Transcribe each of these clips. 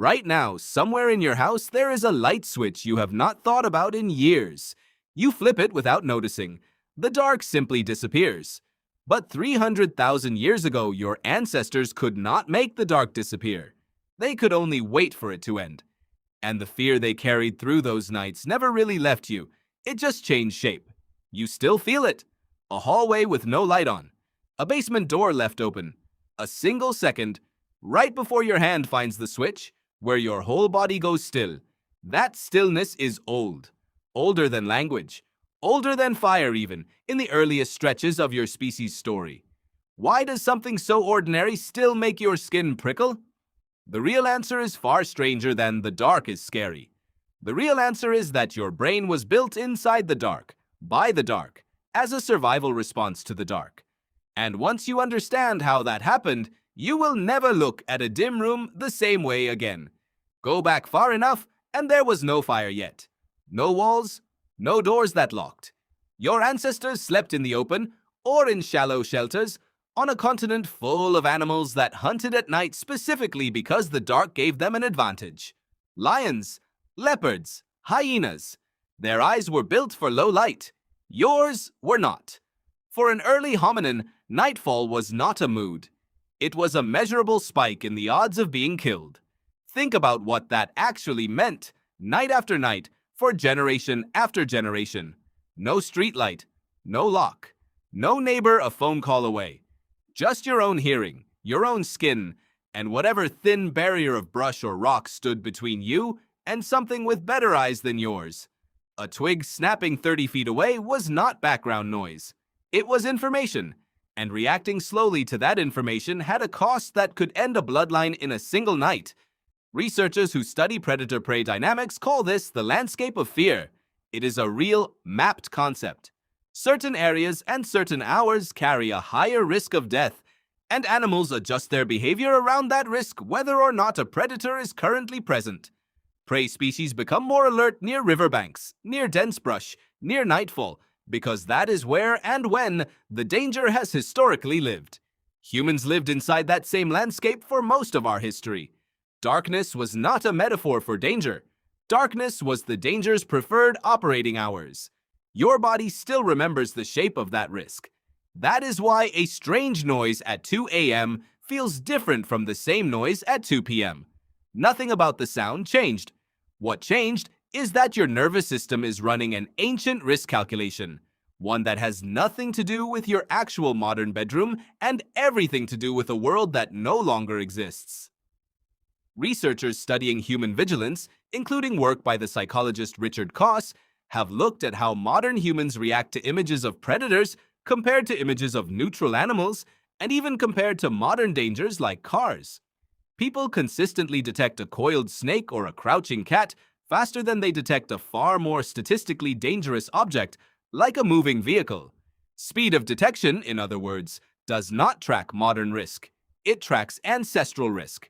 Right now, somewhere in your house, there is a light switch you have not thought about in years. You flip it without noticing. The dark simply disappears. But 300,000 years ago, your ancestors could not make the dark disappear. They could only wait for it to end. And the fear they carried through those nights never really left you. It just changed shape. You still feel it. A hallway with no light on. A basement door left open. A single second, right before your hand finds the switch, where your whole body goes still. That stillness is old. Older than language. Older than fire even, in the earliest stretches of your species' story. Why does something so ordinary still make your skin prickle? The real answer is far stranger than the dark is scary. The real answer is that your brain was built inside the dark, by the dark, as a survival response to the dark. And once you understand how that happened, you will never look at a dim room the same way again. Go back far enough, and there was no fire yet. No walls, no doors that locked. Your ancestors slept in the open, or in shallow shelters, on a continent full of animals that hunted at night specifically because the dark gave them an advantage. Lions, leopards, hyenas. Their eyes were built for low light. Yours were not. For an early hominin, nightfall was not a mood. It was a measurable spike in the odds of being killed. Think about what that actually meant, night after night, for generation after generation. No streetlight, no lock, no neighbor a phone call away. Just your own hearing, your own skin, and whatever thin barrier of brush or rock stood between you and something with better eyes than yours. A twig snapping 30 feet away was not background noise. It was information, and reacting slowly to that information had a cost that could end a bloodline in a single night. Researchers who study predator-prey dynamics call this the landscape of fear. It is a real, mapped concept. Certain areas and certain hours carry a higher risk of death, and animals adjust their behavior around that risk whether or not a predator is currently present. Prey species become more alert near riverbanks, near dense brush, near nightfall, because that is where and when the danger has historically lived. Humans lived inside that same landscape for most of our history. Darkness was not a metaphor for danger. Darkness was the danger's preferred operating hours. Your body still remembers the shape of that risk. That is why a strange noise at 2 a.m. feels different from the same noise at 2 p.m. Nothing about the sound changed. What changed is that your nervous system is running an ancient risk calculation, one that has nothing to do with your actual modern bedroom and everything to do with a world that no longer exists. Researchers studying human vigilance, including work by the psychologist Richard Koss, have looked at how modern humans react to images of predators compared to images of neutral animals, and even compared to modern dangers like cars. People consistently detect a coiled snake or a crouching cat faster than they detect a far more statistically dangerous object, like a moving vehicle. Speed of detection, in other words, does not track modern risk. It tracks ancestral risk.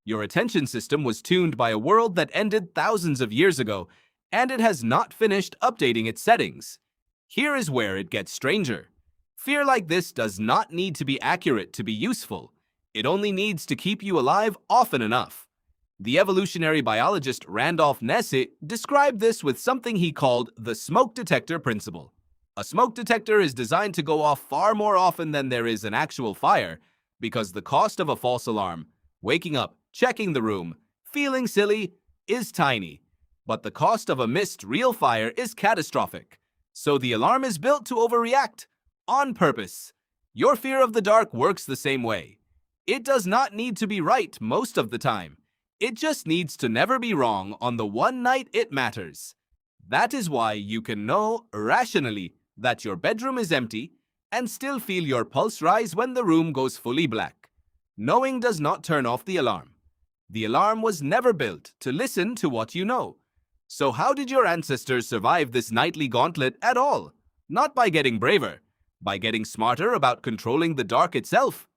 Your attention system was tuned by a world that ended thousands of years ago, and it has not finished updating its settings. Here is where it gets stranger. Fear like this does not need to be accurate to be useful. It only needs to keep you alive often enough. The evolutionary biologist Randolph Nesse described this with something he called the smoke detector principle. A smoke detector is designed to go off far more often than there is an actual fire, because the cost of a false alarm, waking up, checking the room, feeling silly, is tiny. But the cost of a missed real fire is catastrophic. So the alarm is built to overreact, on purpose. Your fear of the dark works the same way. It does not need to be right most of the time. It just needs to never be wrong on the one night it matters. That is why you can know, rationally, that your bedroom is empty and still feel your pulse rise when the room goes fully black. Knowing does not turn off the alarm. The alarm was never built to listen to what you know. So how did your ancestors survive this nightly gauntlet at all? Not by getting braver, by getting smarter about controlling the dark itself.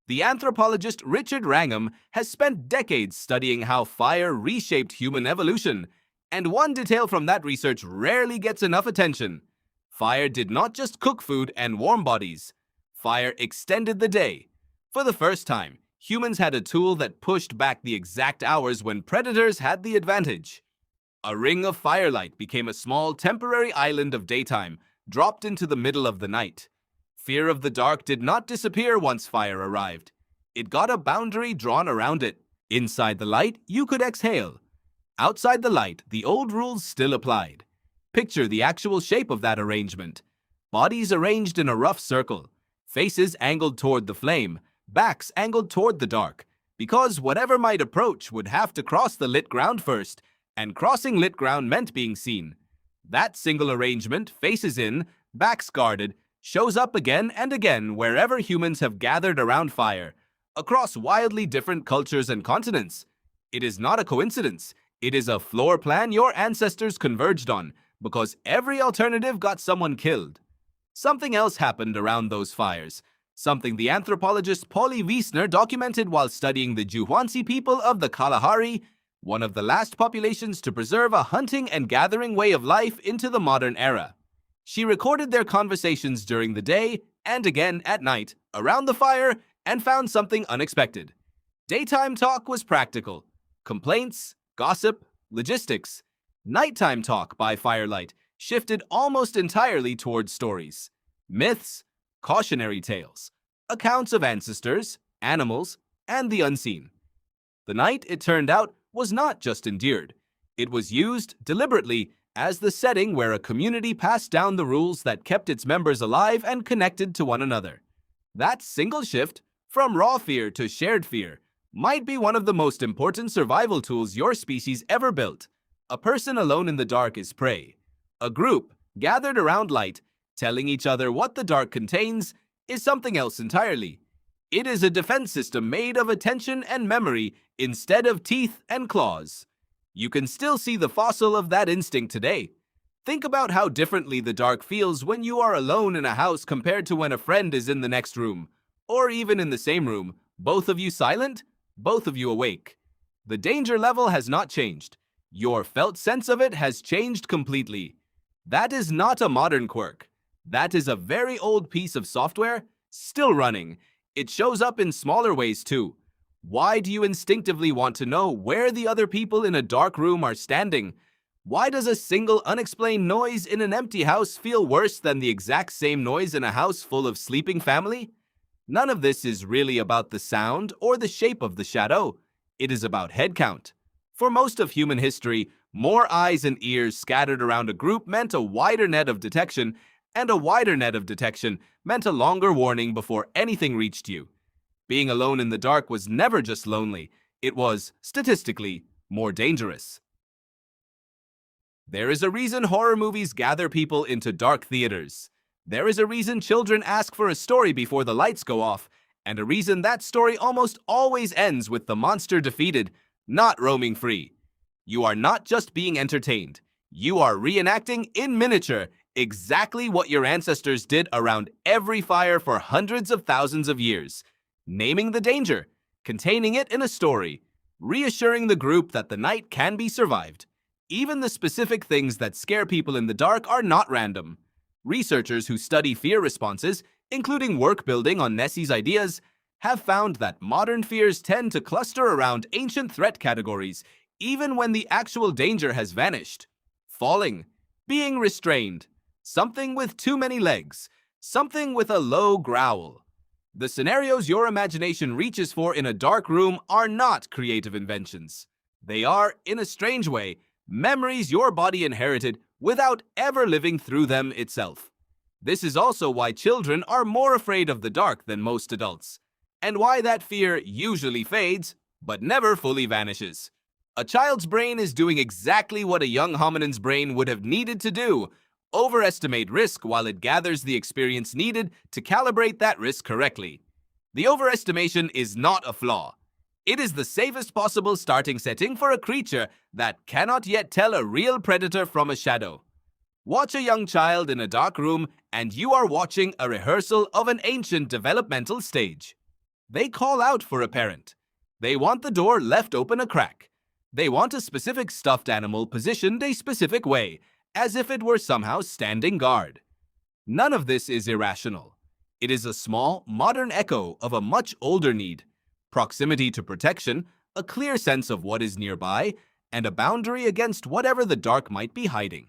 The anthropologist Richard Wrangham has spent decades studying how fire reshaped human evolution, and one detail from that research rarely gets enough attention. Fire did not just cook food and warm bodies. Fire extended the day. For the first time, humans had a tool that pushed back the exact hours when predators had the advantage. A ring of firelight became a small temporary island of daytime, dropped into the middle of the night. Fear of the dark did not disappear once fire arrived. It got a boundary drawn around it. Inside the light, you could exhale. Outside the light, the old rules still applied. Picture the actual shape of that arrangement. Bodies arranged in a rough circle, faces angled toward the flame, backs angled toward the dark, because whatever might approach would have to cross the lit ground first, and crossing lit ground meant being seen. That single arrangement, faces in, backs guarded, shows up again and again wherever humans have gathered around fire, across wildly different cultures and continents. It is not a coincidence. It is a floor plan your ancestors converged on, because every alternative got someone killed. Something else happened around those fires, something the anthropologist Polly Wiesner documented while studying the Juhuansi people of the Kalahari, one of the last populations to preserve a hunting and gathering way of life into the modern era. She recorded their conversations during the day and again at night around the fire and found something unexpected. Daytime talk was practical. Complaints, gossip, logistics. Nighttime talk by firelight shifted almost entirely towards stories, myths, cautionary tales, accounts of ancestors, animals, and the unseen. The night, it turned out, was not just endured. It was used deliberately as the setting where a community passed down the rules that kept its members alive and connected to one another. That single shift, from raw fear to shared fear, might be one of the most important survival tools your species ever built. A person alone in the dark is prey. A group, gathered around light, telling each other what the dark contains, is something else entirely. It is a defense system made of attention and memory instead of teeth and claws. You can still see the fossil of that instinct today. Think about how differently the dark feels when you are alone in a house compared to when a friend is in the next room, or even in the same room, both of you silent, both of you awake. The danger level has not changed. Your felt sense of it has changed completely. That is not a modern quirk. That is a very old piece of software, still running. It shows up in smaller ways too. Why do you instinctively want to know where the other people in a dark room are standing? Why does a single unexplained noise in an empty house feel worse than the exact same noise in a house full of sleeping family? None of this is really about the sound or the shape of the shadow. It is about head count. For most of human history, more eyes and ears scattered around a group meant a wider net of detection, and a wider net of detection meant a longer warning before anything reached you. Being alone in the dark was never just lonely. It was, statistically, more dangerous. There is a reason horror movies gather people into dark theaters. There is a reason children ask for a story before the lights go off, and a reason that story almost always ends with the monster defeated, not roaming free. You are not just being entertained. You are reenacting in miniature exactly what your ancestors did around every fire for hundreds of thousands of years. Naming the danger, containing it in a story, reassuring the group that the night can be survived. Even the specific things that scare people in the dark are not random. Researchers who study fear responses, including work building on Nessie's ideas, have found that modern fears tend to cluster around ancient threat categories, even when the actual danger has vanished. Falling, being restrained, something with too many legs, something with a low growl. The scenarios your imagination reaches for in a dark room are not creative inventions. They are, in a strange way, memories your body inherited without ever living through them itself. This is also why children are more afraid of the dark than most adults, and why that fear usually fades, but never fully vanishes. A child's brain is doing exactly what a young hominin's brain would have needed to do: overestimate risk while it gathers the experience needed to calibrate that risk correctly. The overestimation is not a flaw. It is the safest possible starting setting for a creature that cannot yet tell a real predator from a shadow. Watch a young child in a dark room and you are watching a rehearsal of an ancient developmental stage. They call out for a parent. They want the door left open a crack. They want a specific stuffed animal positioned a specific way, as if it were somehow standing guard. None of this is irrational. It is a small, modern echo of a much older need: proximity to protection, a clear sense of what is nearby, and a boundary against whatever the dark might be hiding.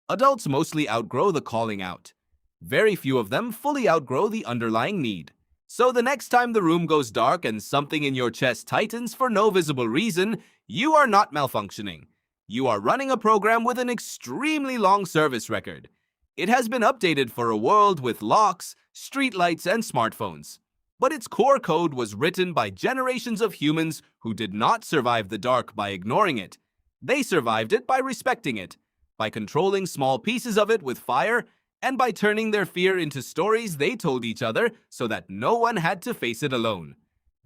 Adults mostly outgrow the calling out. Very few of them fully outgrow the underlying need. So the next time the room goes dark and something in your chest tightens for no visible reason, you are not malfunctioning. You are running a program with an extremely long service record. It has been updated for a world with locks, streetlights, and smartphones. But its core code was written by generations of humans who did not survive the dark by ignoring it. They survived it by respecting it, by controlling small pieces of it with fire, and by turning their fear into stories they told each other so that no one had to face it alone.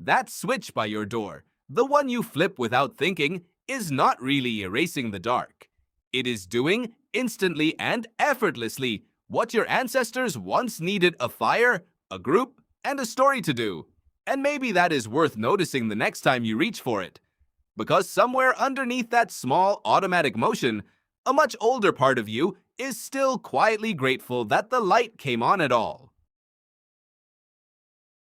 That switch by your door, the one you flip without thinking, is not really erasing the dark. It is doing, instantly and effortlessly, what your ancestors once needed a fire, a group, and a story to do. And maybe that is worth noticing the next time you reach for it. Because somewhere underneath that small automatic motion, a much older part of you is still quietly grateful that the light came on at all.